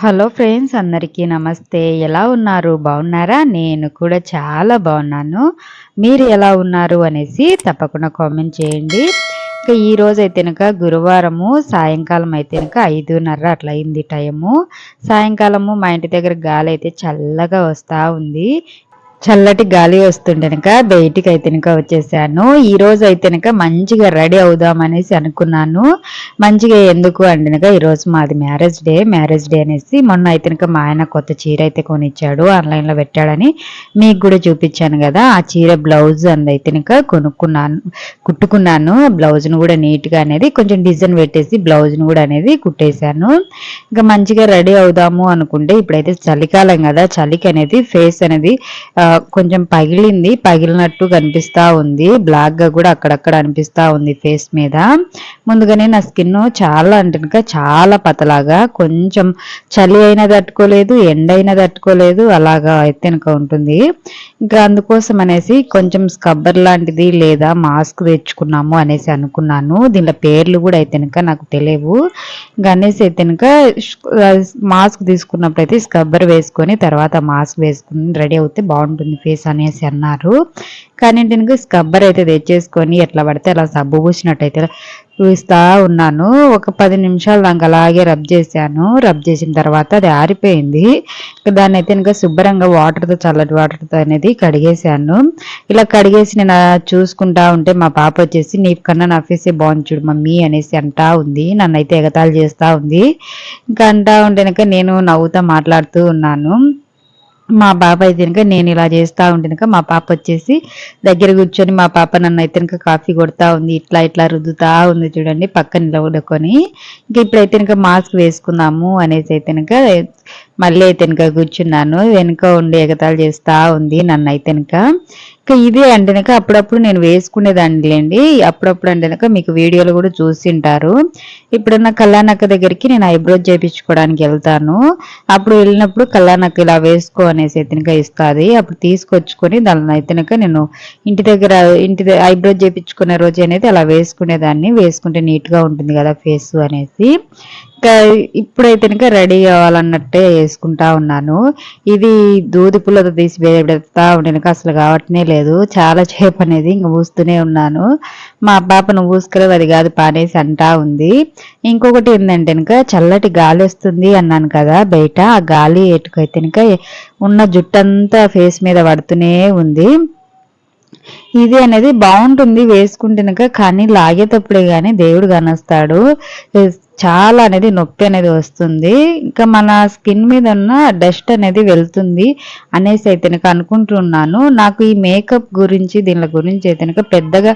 Hello friends, అందరికీ నమస్తే. ఎలా ఉన్నారు? బాగున్నారా? నేను కూడా చాలా బాగున్నాను. మీరు ఎలా ఉన్నారు అనేసి తప్పకుండా కామెంట్ చేయండి. ఇక ఈరోజైతేనక గురువారము సాయంకాలం అయితేనక 5:30 అట్లా అయింది టైము. సాయంకాలము మా ఇంటి దగ్గర గాలి అయితే చల్లగా వస్తా ఉంది. చల్లటి గాలి వస్తుండెనక బయటికి అయితేనక వచ్చేసాను. ఈ రోజు అయితేనక మంచిగా రెడీ అవుదామనేసి అనుకున్నాను. మంచిగా ఎందుకు అంటేనక ఈరోజు మాది మ్యారేజ్ డే అనేసి మొన్న అయితేనక మా ఆయన కొత్త చీర అయితే కొనిచ్చాడు, ఆన్లైన్లో పెట్టాడని మీకు కూడా చూపించాను కదా. ఆ చీర బ్లౌజ్ అయితేనక కొనుక్కున్నాను, కుట్టుకున్నాను. బ్లౌజ్ను కూడా నీట్గా అనేది కొంచెం డిజైన్ పెట్టేసి బ్లౌజ్ను కూడా అనేది కుట్టేశాను. ఇంకా మంచిగా రెడీ అవుదాము అనుకుంటే ఇప్పుడైతే చలికాలం కదా, చలికి అనేది ఫేస్ అనేది కొంచెం పగిలినట్టు కనిపిస్తా ఉంది. బ్లాక్ గా కూడా అక్కడక్కడ అనిపిస్తా ఉంది ఫేస్ మీద. ముందుగానే నా స్కిన్ చాలా అంటే చాలా పతలాగా, కొంచెం చలి అయినా తట్టుకోలేదు, ఎండ అయినా తట్టుకోలేదు, అలాగా అయితే ఉంటుంది. ఇంకా అందుకోసం అనేసి కొంచెం స్కబ్బర్ లాంటిది లేదా మాస్క్ తెచ్చుకున్నాము అనేసి అనుకున్నాను. దీనిలో పేర్లు కూడా అయితే నాకు తెలియవు. ఇంకా అనేసి అయితే మాస్క్ తీసుకున్నప్పుడు అయితే స్కబ్బర్ వేసుకొని తర్వాత మాస్క్ వేసుకుని రెడీ అవుతే బాగుంటుంది ఫేస్ అనేసి అన్నారు. కానీ దీనికి స్కబ్బర్ అయితే తెచ్చేసుకొని ఎట్లా పడితే అలా సబ్బు పూసినట్టయితే చూస్తా ఉన్నాను. ఒక 10 నిమిషాలు నాకు అలాగే రబ్ చేశాను. రబ్ చేసిన తర్వాత అది ఆరిపోయింది. దాన్ని అయితే ఇంకా శుభ్రంగా వాటర్తో, చల్లటి వాటర్తో అనేది కడిగేశాను. ఇలా కడిగేసి నేను చూసుకుంటా ఉంటే మా పాప వచ్చేసి నీ కన్నా నా ఫేసే బాగుంది చూడు మమ్మీ అనేసి అంటా ఉంది. నన్ను అయితే ఎగతాళి చేస్తూ ఉంది. ఇంకా అంటా ఉంటే నేను నవ్వుతా మాట్లాడుతూ ఉన్నాను. మా పాప అయితే నేను ఇలా చేస్తూ ఉంటే మా పాప వచ్చేసి దగ్గర కూర్చొని మా పాప నన్ను అయితే కాఫీ కొడతా ఉంది. ఇట్లా ఇట్లా రుద్దుతా ఉంది చూడండి పక్కన నిలబడుకొని. ఇంకా ఇప్పుడైతే మాస్క్ వేసుకుందాము అనేసి అయితే మళ్ళీ అయితే కూర్చున్నాను. వెనుక ఉండి ఎగతాళి చేస్తూ ఉంది నన్ను అయితే. ఇంకా ఇదే అంటే అప్పుడప్పుడు నేను వేసుకునేదాన్నిలేండి. అప్పుడప్పుడు అంటే మీకు వీడియోలు కూడా చూసింటారు. ఇప్పుడున్న కళ్యాణక్క దగ్గరికి నేను ఐబ్రోజ్ చేయించుకోవడానికి వెళ్తాను. అప్పుడు వెళ్ళినప్పుడు కళ్యాణక్క ఇలా వేసుకో అనేసి అయితే ఇస్తుంది. అప్పుడు తీసుకొచ్చుకొని దాని అయితే నేను ఇంటి ఐబ్రోజ్ చేయించుకునే రోజు అనేది అలా వేసుకునేదాన్ని. వేసుకుంటే నీట్గా ఉంటుంది కదా ఫేస్ అనేసి. ఇంకా ఇప్పుడైతే రెడీ కావాలన్నట్టే వేసుకుంటా ఉన్నాను. ఇది దూది పుల్లతో తీసి పెడతా ఉంటే అసలు కావట్నే లేదు. చాలా చేపు అనేది ఇంక ఊస్తూనే ఉన్నాను. మా పాప నువ్వు ఊసుకలేదు అది కాదు పానేసి అంటా ఉంది. ఇంకొకటి ఏంటంటే చల్లటి గాలి వస్తుంది అన్నాను కదా బయట. ఆ గాలి ఎటుకైతే ఉన్న జుట్టంతా ఫేస్ మీద పడుతూనే ఉంది. ఇది అనేది బాగుంటుంది వేసుకుంటేనక, కానీ లాగేటప్పుడే కానీ దేవుడు కానొస్తాడు. చాలా అనేది నొప్పి అనేది వస్తుంది. ఇంకా మన స్కిన్ మీద ఉన్న డస్ట్ అనేది వెళ్తుంది అనేసి అయితే అనుకుంటున్నాను. నాకు ఈ మేకప్ గురించి దీని గురించి అయితే పెద్దగా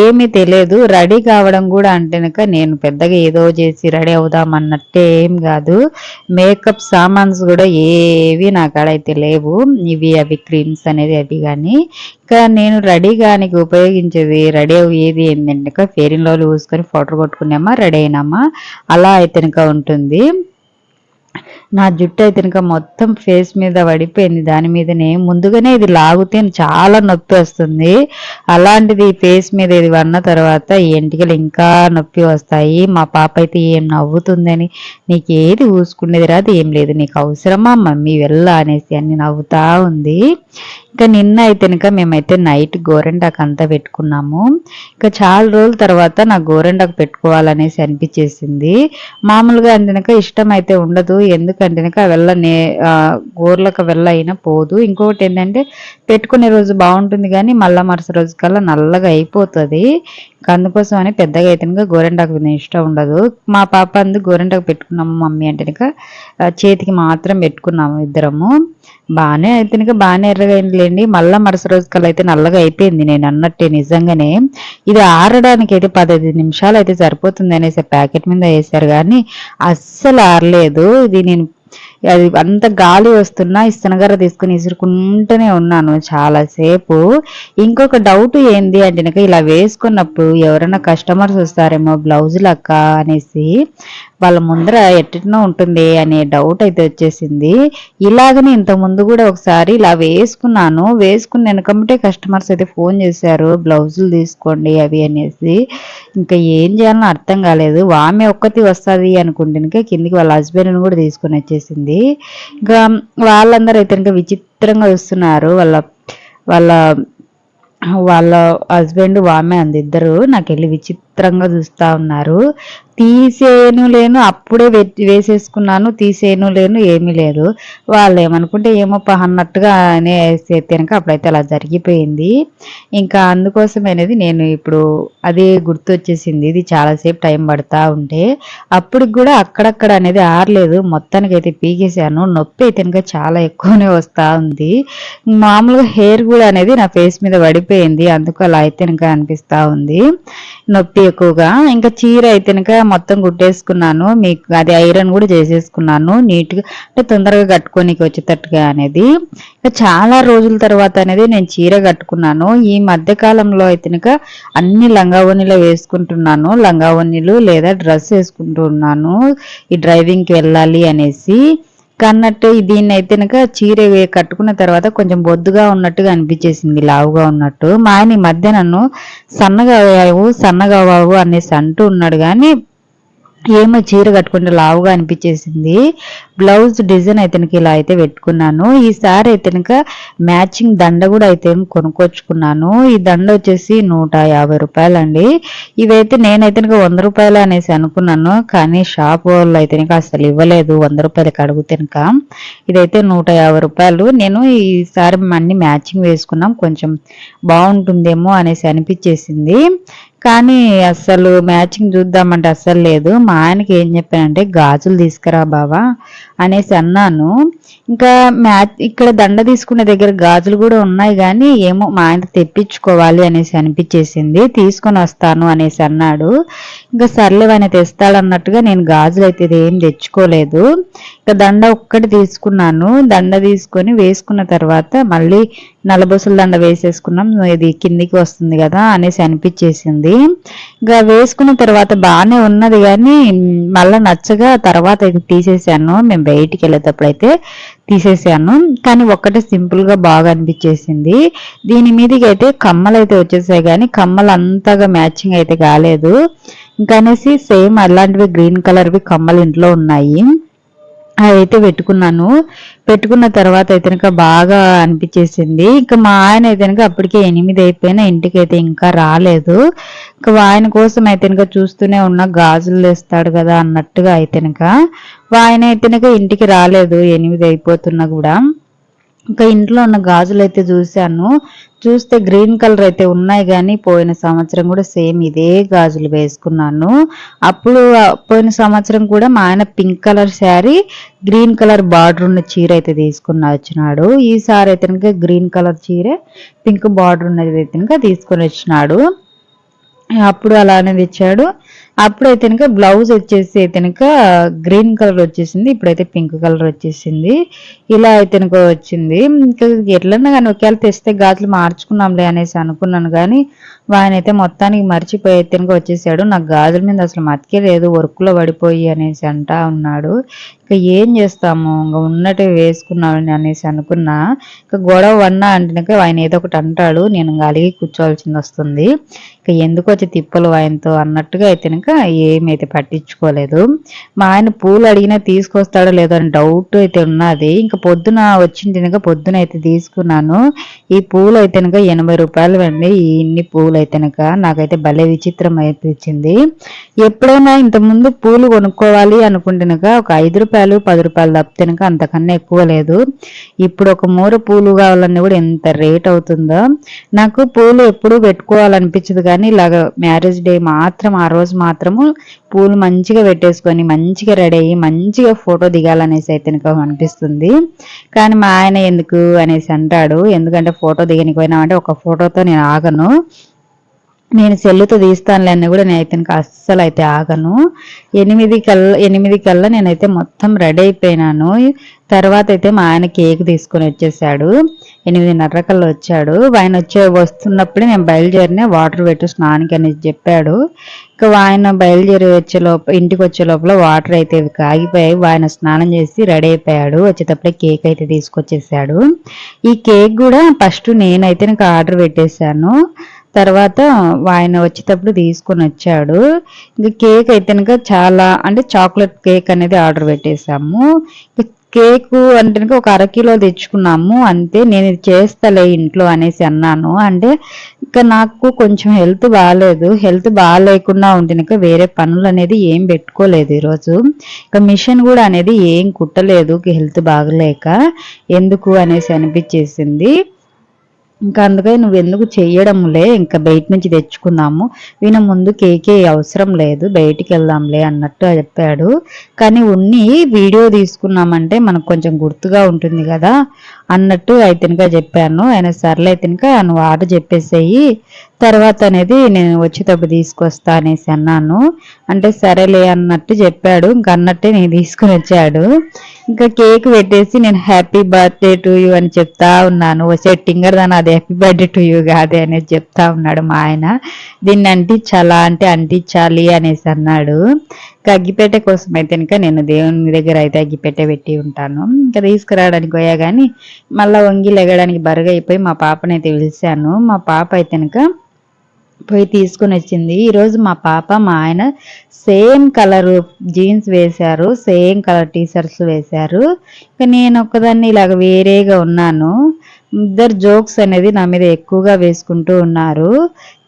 ఏమీ తెలియదు. రెడీ కావడం కూడా అంటే నేను పెద్దగా ఏదో చేసి రెడీ అవుదాం అన్నట్టే ఏం కాదు. మేకప్ సామాన్స్ కూడా ఏవి నా కాడైతే లేవు. ఇవి అవి క్రీమ్స్ అనేది అవి కానీ. ఇంకా నేను రెడీ కానికి ఉపయోగించేది రెడీ అయ్యేది ఏంటంటే ఫెయిర్ అండ్ లవ్లీ పూసుకొని పౌడర్ కొట్టుకున్నామా రెడీ అయినామా అలా అయితే ఉంటుంది. నా జుట్టు అయితే మొత్తం ఫేస్ మీద పడిపోయింది. దాని మీదనే ముందుగానే ఇది లాగితే చాలా నొప్పి వస్తుంది. అలాంటిది ఫేస్ మీద ఇది వన్న తర్వాత ఈ ఎంటికలు ఇంకా నొప్పి వస్తాయి. మా పాప అయితే ఏం నవ్వుతుందని, నీకు ఏది ఊసుకునేది రాదు ఏం లేదు, నీకు అవసరమా మమ్మీ వెళ్ళ అనేసి అన్ని నవ్వుతా ఉంది. ఇంకా నిన్న అయితే మేమైతే నైట్ గోరెండాకు అంతా పెట్టుకున్నాము. ఇంకా చాలా రోజుల తర్వాత నాకు గోరెండాకు పెట్టుకోవాలనేసి అనిపించేసింది. మామూలుగా అంటే ఇష్టం అయితే ఉండదు. ఎందుకంటే వెళ్ళనే గోర్లకు వెళ్ళ అయినా పోదు. ఇంకొకటి ఏంటంటే పెట్టుకునే రోజు బాగుంటుంది కానీ మళ్ళా మరుసటి రోజు కల్లా నల్లగా అయిపోతుంది. అందుకోసం అని పెద్దగా అయితే గోరెండాకు ఇష్టం ఉండదు. మా పాప అందు గోరెండాకు పెట్టుకున్నాము మమ్మీ అంటే చేతికి మాత్రం పెట్టుకున్నాము ఇద్దరము. బాగానే అయితే బాగానే ఎర్రగైందిలేండి. మళ్ళా మరుసటి రోజు కల్లా అయితే నల్లగా అయిపోయింది. నేను అన్నట్టే నిజంగానే ఇది ఆరడానికి అయితే 15 నిమిషాలు అయితే సరిపోతుంది అనేసి ప్యాకెట్ మీద వేసారు కానీ అస్సలు ఆరలేదు. ఇది నేను అది అంత గాలి వస్తున్నా ఇస్తనగర తీసుకుని ఇసురుకుంటూనే ఉన్నాను చాలా సేపు. ఇంకొక డౌట్ ఏంది అంటే కనుక ఇలా వేసుకున్నప్పుడు ఎవరైనా కస్టమర్స్ వస్తారేమో బ్లౌజులక్క అనేసి వాళ్ళ ముందర ఎట్టనో ఉంటుంది అనే డౌట్ అయితే వచ్చేసింది. ఇలాగనే ఇంత ముందు కూడా ఒకసారి ఇలా వేసుకున్నాను. వేసుకుని వెనకమ్మటే కస్టమర్స్ అయితే ఫోన్ చేశారు బ్లౌజులు తీసుకోండి అవి అనేసి. ఇంకా ఏం చేయాలని అర్థం కాలేదు. ఆమె ఒక్కతి వస్తుంది అనుకుంటే ఇంకా కిందికి వాళ్ళ హస్బెండ్ని కూడా తీసుకొని వచ్చేసింది. ఇంకా వాళ్ళందరూ అయితే ఇంకా విచిత్రంగా వస్తున్నారు. వాళ్ళ వాళ్ళ వాళ్ళ హస్బెండ్ ఆమె అంది ఇద్దరు నాకెళ్ళి విచిత్రంగా చూస్తా ఉన్నారు. తీసేను లేను అప్పుడే వేసేసుకున్నాను, తీసేను లేను ఏమీ లేదు. వాళ్ళు ఏమనుకుంటే ఏమో అన్నట్టుగా అనేసి కనుక అప్పుడైతే అలా జరిగిపోయింది. ఇంకా అందుకోసం అనేది నేను ఇప్పుడు అదే గుర్తు వచ్చేసింది. ఇది చాలాసేపు టైం పడతా ఉంటే అప్పటికి కూడా అక్కడక్కడ అనేది ఆరలేదు. మొత్తానికి అయితే పీకేసాను. నొప్పి అయితే కనుక చాలా ఎక్కువనే వస్తూ ఉంది. మామూలుగా హెయిర్ కూడా అనేది నా ఫేస్ మీద పడిపోయింది. అందుకు అలా అయితే కనుక అనిపిస్తూ ఉంది నొప్పి ఎక్కువగా. ఇంకా చీర అయితే కనుక మొత్తం కుట్టేసుకున్నాను. మీకు అది ఐరన్ కూడా చేసేసుకున్నాను నీట్గా, అంటే తొందరగా కట్టుకోనికి వచ్చేటట్టుగా అనేది. ఇంకా చాలా రోజుల తర్వాత అనేది నేను చీర కట్టుకున్నాను. ఈ మధ్య కాలంలో అయితే కనుక అన్ని లంగా ఓణీలు వేసుకుంటున్నాను. లంగా ఓణీలు లేదా డ్రెస్ వేసుకుంటున్నాను ఈ డ్రైవింగ్కి వెళ్ళాలి అనేసి. కన్నట్టు దీన్ని అయితే కనుక చీర కట్టుకున్న తర్వాత కొంచెం బొద్దుగా ఉన్నట్టుగా అనిపించేసింది, లావుగా ఉన్నట్టు. మా ఆయన ఈ మధ్య నన్ను సన్నగా అవ్వావు అనేసి అంటూ ఉన్నాడు. కానీ ఏమో చీర కట్టుకుంటే లావుగా అనిపించేసింది. బ్లౌజ్ డిజైన్ అయితే ఇలా అయితే పెట్టుకున్నాను. ఈసారి అయితే మ్యాచింగ్ దండ కూడా అయితే కొనుక్కొచ్చుకున్నాను. ఈ దండ వచ్చేసి 150 రూపాయలండి. ఇవైతే నేనైతే 100 రూపాయలు అనేసి అనుకున్నాను. కానీ షాప్ వాళ్ళు అయితే అసలు ఇవ్వలేదు 100 రూపాయలకి అడిగితే. ఇదైతే 150 రూపాయలు. నేను ఈసారి అన్ని మ్యాచింగ్ వేసుకున్నాం, కొంచెం బాగుంటుందేమో అనేసి అనిపించేసింది. కానీ అస్సలు మ్యాచింగ్ చూద్దామంటే అస్సలు లేదు. మా ఆయనకి ఏం చెప్పానంటే గాజులు తీసుకురా బావా అనేసి అన్నాను. ఇంకా ఇక్కడ దండ తీసుకునే దగ్గర గాజులు కూడా ఉన్నాయి, కానీ ఏమో మా ఆయన తెప్పించుకోవాలి అనేసి అనిపించేసింది. తీసుకొని వస్తాను అనేసి అన్నాడు. ఇంకా సర్లే ఆయన తెస్తాడన్నట్టుగా నేను గాజులు అయితే ఏం తెచ్చుకోలేదు. ఇంకా దండ ఒక్కటి తీసుకున్నాను. దండ తీసుకొని వేసుకున్న తర్వాత మళ్ళీ నల్లబొసల దండ వేసేసుకున్నాం. ఇది కిందికి వస్తుంది కదా అనేసి అనిపించేసింది. ఇంకా వేసుకున్న తర్వాత బాగానే ఉన్నది, కానీ మళ్ళీ నచ్చగా తర్వాత ఇది తీసేసాను. మేము బయటికి వెళ్ళేటప్పుడు అయితే తీసేసాను. కానీ ఒక్కటే సింపుల్ గా బాగా అనిపించేసింది. దీని మీదకి అయితే కమ్మలు అయితే వచ్చేసాయి, కానీ కమ్మలు అంతగా మ్యాచింగ్ అయితే కాలేదు. ఇంకా అనేసి సేమ్ అలాంటివి గ్రీన్ కలర్వి కమ్మలు ఇంట్లో ఉన్నాయి, అయితే పెట్టుకున్నాను. పెట్టుకున్న తర్వాత అయితే కనుక బాగా అనిపించేసింది. ఇంకా మా ఆయన అయితే కనుక అప్పటికే 8 అయిపోయినా ఇంటికి అయితే ఇంకా రాలేదు. ఇంకా ఆయన కోసం అయితే కనుక చూస్తూనే ఉన్న గాజులు తెస్తాడు కదా అన్నట్టుగా అయితే కనుక ఆయన అయితే కనుక ఇంటికి రాలేదు 8 అయిపోతున్నా కూడా. ఇంకా ఇంట్లో ఉన్న గాజులు అయితే చూశాను. చూస్తే గ్రీన్ కలర్ అయితే ఉన్నాయి, కానీ పోయిన సంవత్సరం కూడా సేమ్ ఇదే గాజులు వేసుకున్నాను. అప్పుడు పోయిన సంవత్సరం కూడా మా ఆయన pink colour sari green colour border ఉన్న చీర అయితే వచ్చినాడు. ఈసారి అయితే కనుక గ్రీన్ కలర్ చీర పింక్ బార్డర్ ఉన్నది అయితే కనుక తీసుకొని వచ్చినాడు. అప్పుడు అలానే తెచ్చాడు. అప్పుడైతే కనుక బ్లౌజ్ వచ్చేసి అయితే కనుక గ్రీన్ కలర్ వచ్చేసింది, ఇప్పుడైతే పింక్ కలర్ వచ్చేసింది. ఇలా అయితే కనుక వచ్చింది. ఇంకా ఎట్లన్నా కానీ ఒకవేళ తెస్తే గాజులు మార్చుకున్నాంలే అనేసి అనుకున్నాను, కానీ ఆయన అయితే మొత్తానికి మర్చిపోయి అయితే కనుక వచ్చేసాడు. నాకు గాజుల మీద అసలు మతికే లేదు, వర్క్లో పడిపోయి అనేసి అంటా ఉన్నాడు. ఇంకా ఏం చేస్తాము, ఇంకా ఉన్నట్టు వేసుకున్నామని అనేసి అనుకున్నా. ఇంకా గొడవ వన్నా అంటే ఆయన ఏదో ఒకటి అంటాడు, నేను ఇంకా అలిగి కూర్చోవాల్సింది వస్తుంది. ఇంకా ఎందుకు వచ్చి తిప్పలు ఆయనతో అన్నట్టుగా అయితే ఏమైతే పట్టించుకోలేదు. మా ఆయన పూలు అడిగినా తీసుకొస్తాడో లేదో అని డౌట్ అయితే ఉన్నది. ఇంకా పొద్దున వచ్చింది, పొద్దున అయితే తీసుకున్నాను. ఈ పూలు అయితే 80 రూపాయలు అండి. ఇన్ని పూలు అయితే నాకైతే భలే విచిత్రం అనిపించింది. ఎప్పుడైనా ఇంతకుముందు పూలు కొనుక్కోవాలి అనుకుంటే ఒక 5 రూపాయలు 10 రూపాయలు తప్పితే అంతకన్నా ఎక్కువ లేదు. ఇప్పుడు ఒక మూర పూలు కావాలన్నా కూడా ఎంత రేట్ అవుతుందో. నాకు పూలు ఎప్పుడు పెట్టుకోవాలనిపించదు, కానీ ఇలాగ మ్యారేజ్ డే మాత్రం ఆ రోజు మాత్రము పూలు మంచిగా పెట్టేసుకొని మంచిగా రెడీ అయ్యి మంచిగా ఫోటో దిగాలనేసి అయితే అనిపిస్తుంది. కానీ మా ఆయన ఎందుకు అనేసి అంటాడు, ఎందుకంటే ఫోటో దిగనికి పోయినామంటే ఒక ఫోటోతో నేను ఆగను. నేను సెల్లుతో తీస్తానులే అని కూడా నేనైతే ఇంకా అస్సలు అయితే ఆగను. 8 కల్లా నేనైతే మొత్తం రెడీ అయిపోయినాను. తర్వాత అయితే మా ఆయన కేక్ తీసుకొని వచ్చేసాడు. 8:30 కల్లా వచ్చాడు. ఆయన వస్తున్నప్పుడే నేను బయలుదేరిన వాటర్ పెట్టు స్నానానికి అనేసి చెప్పాడు. ఇంకా ఆయన బయలుదేరి ఇంటికి వచ్చే లోపల వాటర్ అయితే కాగిపోయాయి. ఆయన స్నానం చేసి రెడీ అయిపోయాడు. వచ్చేటప్పుడే కేక్ అయితే తీసుకొచ్చేసాడు. ఈ కేక్ కూడా ఫస్ట్ నేనైతే నాకు ఆర్డర్ పెట్టేశాను. తర్వాత ఆయన వచ్చేటప్పుడు తీసుకొని వచ్చాడు. ఇంకా కేక్ అయితే కనుక చాలా అంటే చాక్లెట్ కేక్ అనేది ఆర్డర్ పెట్టేశాము. కేకు అంటే ఒక 1/2 కిలో తెచ్చుకున్నాము అంతే. నేను ఇది చేస్తాలే ఇంట్లో అనేసి అన్నాను. అంటే ఇంకా నాకు కొంచెం హెల్త్ బాగాలేదు. హెల్త్ బాగాలేకుండా ఉంటే ఇంకా వేరే పనులు అనేది ఏం పెట్టుకోలేదు ఈరోజు. ఇంకా మిషన్ కూడా అనేది ఏం కుట్టలేదు హెల్త్ బాగలేక. ఎందుకు అనేసి అనిపించేసింది. ఇంకా అందుకని నువ్వు ఎందుకు చెయ్యడంలే, ఇంకా బయట నుంచి తెచ్చుకుందాము, ముందు కేకే అవసరం లేదు, బయటికి వెళ్దాంలే అన్నట్టు చెప్పాడు. కానీ వీడియో తీసుకున్నామంటే మనకు కొంచెం గుర్తుగా ఉంటుంది కదా అన్నట్టు అయితేనుక చెప్పాను. ఆయన సర్లే అయితేనుక నువ్వు ఆర్డర్ చెప్పేసేయి, తర్వాత అనేది నేను వచ్చేటప్పుడు తీసుకొస్తా అనేసి అన్నాను. అంటే సరేలే అన్నట్టు చెప్పాడు. ఇంకా అన్నట్టే నేను తీసుకుని వచ్చాడు. ఇంకా కేక్ పెట్టేసి నేను హ్యాపీ బర్త్డే టు యూ అని చెప్తా ఉన్నాను. సెట్టింగర్ దాని అది హ్యాపీ బర్త్డే టు యూ కాదే అనేది చెప్తా ఉన్నాడు మా ఆయన. దీన్ని అంటించాలా అంటే అంటించాలి అనేసి అన్నాడు. అగ్గిపెట్టె కోసం అయితే కనుక నేను దేవుని దగ్గర అయితే అగ్గిపెట్టె పెట్టి ఉంటాను. ఇంకా తీసుకురావడానికి పోయా కానీ మళ్ళీ వంగి లెగడానికి బరుగా అయిపోయి మా పాపనైతే పిలిచాను. మా పాప అయితే కనుక పోయి తీసుకుని వచ్చింది. ఈరోజు మా పాప మా ఆయన సేమ్ కలర్ జీన్స్ వేశారు, సేమ్ కలర్ టీషర్ట్స్ వేశారు. ఇంకా నేను ఒక్కదాన్ని ఇలాగ వేరేగా ఉన్నాను. ఇద్దరు జోక్స్ అనేది నా మీద ఎక్కువగా వేసుకుంటూ ఉన్నారు.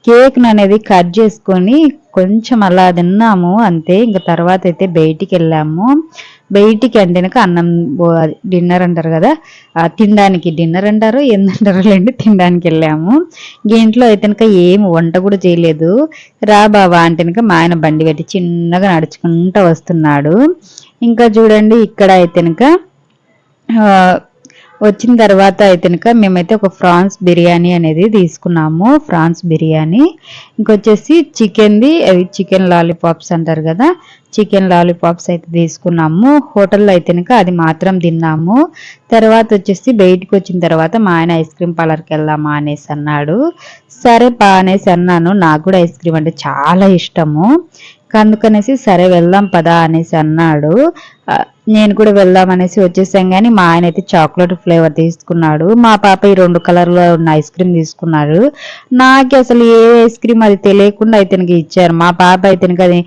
కేక్ అనేది కట్ చేసుకొని కొంచెం అలా తిన్నాము అంతే. ఇంకా తర్వాత అయితే బయటికి వెళ్ళాము. బయటికి అంటే అన్నం డిన్నర్ అంటారు కదా, తినడానికి డిన్నర్ అంటారు ఏందంటారు లేండి, తినడానికి వెళ్ళాము. ఇంట్లో అయితే ఏం వంట కూడా చేయలేదు. రా బాబా అంటే మా ఆయన బండి పెట్టి చిన్నగా నడుచుకుంటూ వస్తున్నాడు. ఇంకా చూడండి ఇక్కడ అయితే వచ్చిన తర్వాత అయితే మేమైతే ఒక ఫ్రాన్స్ బిర్యానీ అనేది తీసుకున్నాము. ఫ్రాన్స్ బిర్యానీ ఇంకొచ్చేసి చికెన్ది, అవి చికెన్ లాలీపాప్స్ అంటారు కదా, చికెన్ లాలీపాప్స్ అయితే తీసుకున్నాము. హోటల్లో అయితే అది మాత్రం తిన్నాము. తర్వాత వచ్చేసి బయటికి వచ్చిన తర్వాత మా ఆయన ఐస్ క్రీమ్ పార్లర్కి వెళ్దామా అనేసి అన్నాడు. సరే పా అనేసి అన్నాను. నాకు కూడా ఐస్ క్రీమ్ అంటే చాలా ఇష్టము. అందుకనేసి సరే వెళ్దాం పదా అనేసి అన్నాడు. నేను కూడా వెళ్దాం అనేసి వచ్చేసాం. కానీ మా ఆయన అయితే చాక్లెట్ ఫ్లేవర్ తీసుకున్నాడు. మా పాప ఈ 2 కలర్లో ఉన్న ఐస్ క్రీమ్ తీసుకున్నారు. నాకు అసలు ఏ ఐస్ క్రీమ్ అది తెలియకుండా అయితే ఇచ్చారు. మా పాప అయితే అది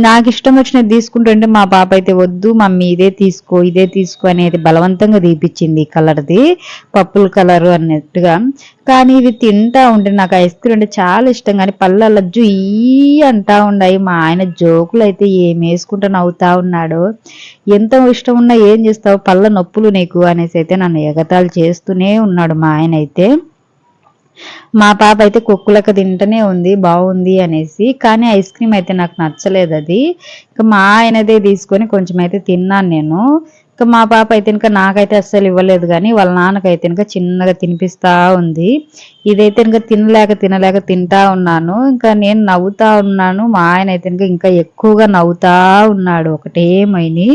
నాకు ఇష్టం వచ్చినది తీసుకుంటుంటే మా పాప అయితే వద్దు మమ్మీ ఇదే తీసుకో అనేది బలవంతంగా తీపిచ్చింది. కలర్ది పప్పుల కలర్ అన్నట్టుగా. కానీ ఇవి తింటా ఉంటే నాకు ఐస్ క్రీమ్ అంటే చాలా ఇష్టం. కానీ పళ్ళ జు ఈ అంటా ఉన్నాయి. మా ఆయన జోకులు అయితే ఏం వేసుకుంటూ నవ్వుతా ఉన్నాడు. ఎంత ఇష్టం ఉన్నా ఏం చేస్తావు, పళ్ళ నొప్పులు నీకు అనేసి అయితే నన్ను ఎగతాళి చేస్తూనే ఉన్నాడు మా ఆయన అయితే. మా పాప అయితే కుక్కులక తింటూనే ఉంది బాగుంది అనేసి. కానీ ఐస్ క్రీమ్ అయితే నాకు నచ్చలేదు. అది ఇంకా మా ఆయనదే తీసుకొని కొంచెం అయితే తిన్నాను నేను. ఇంకా మా పాప అయితే ఇంకా నాకైతే అస్సలు ఇవ్వలేదు. కానీ వాళ్ళ నాన్నకైతే ఇంకా చిన్నగా తినిపిస్తా ఉంది. ఇదైతే ఇంకా తినలేక తింటా ఉన్నాను. ఇంకా నేను నవ్వుతా ఉన్నాను. మా ఆయన అయితే ఇంకా ఎక్కువగా నవ్వుతా ఉన్నాడు. ఒకటేమైంది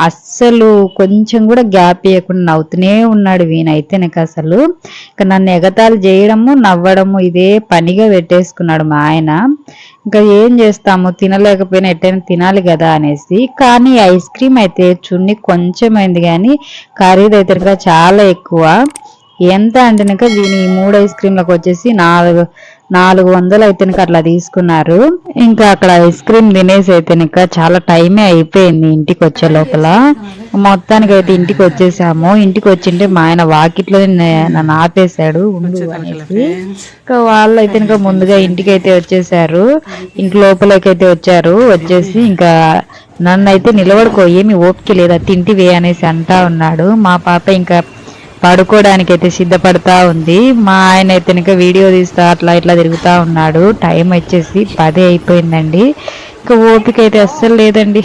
అస్సలు కొంచెం కూడా గ్యాప్ ఇవ్వకుండా నవ్వుతూనే ఉన్నాడు. వీనైతే నాకు అసలు ఇంకా నన్ను ఎగతాళి చేయడము నవ్వడము ఇదే పనిగా పెట్టేసుకున్నాడు మా ఆయన. ఇంకా ఏం చేస్తాము, తినలేకపోయినా ఎట్టైనా తినాలి కదా అనేసి. కానీ ఐస్ క్రీమ్ అయితే చున్ని కొంచెమైంది కానీ ఖరీదు అయితే చాలా ఎక్కువ. ఎంత అంటే దీని 3 ఐస్ క్రీమ్లకు వచ్చేసి 400 అయితే అట్లా తీసుకున్నారు. ఇంకా అక్కడ ఐస్ క్రీమ్ తినేసి అయితే చాలా టైమే అయిపోయింది ఇంటికి వచ్చే లోపల. మొత్తానికి అయితే ఇంటికి వచ్చేసాము. ఇంటికి వచ్చింటే మా ఆయన వాకిట్లో నన్ను ఆపేశాడు ఉండు అనేసి. ఇంకా వాళ్ళు అయితే ఇంకా ముందుగా ఇంటికి అయితే వచ్చేసారు. ఇంటి లోపలికి అయితే వచ్చేసి ఇంకా నన్ను అయితే నిలబడుకో ఏమి ఓపిక లేదా తింటివే అనేసి అంటా ఉన్నాడు. మా పాప ఇంకా పడుకోవడానికి అయితే సిద్ధపడతా ఉంది. మా ఆయన అయితే ఇంకా వీడియో తీస్తా అట్లా ఇట్లా తిరుగుతా ఉన్నాడు. టైం వచ్చేసి 10 అయిపోయిందండి. ఇంకా ఓపిక అయితే అస్సలు లేదండి.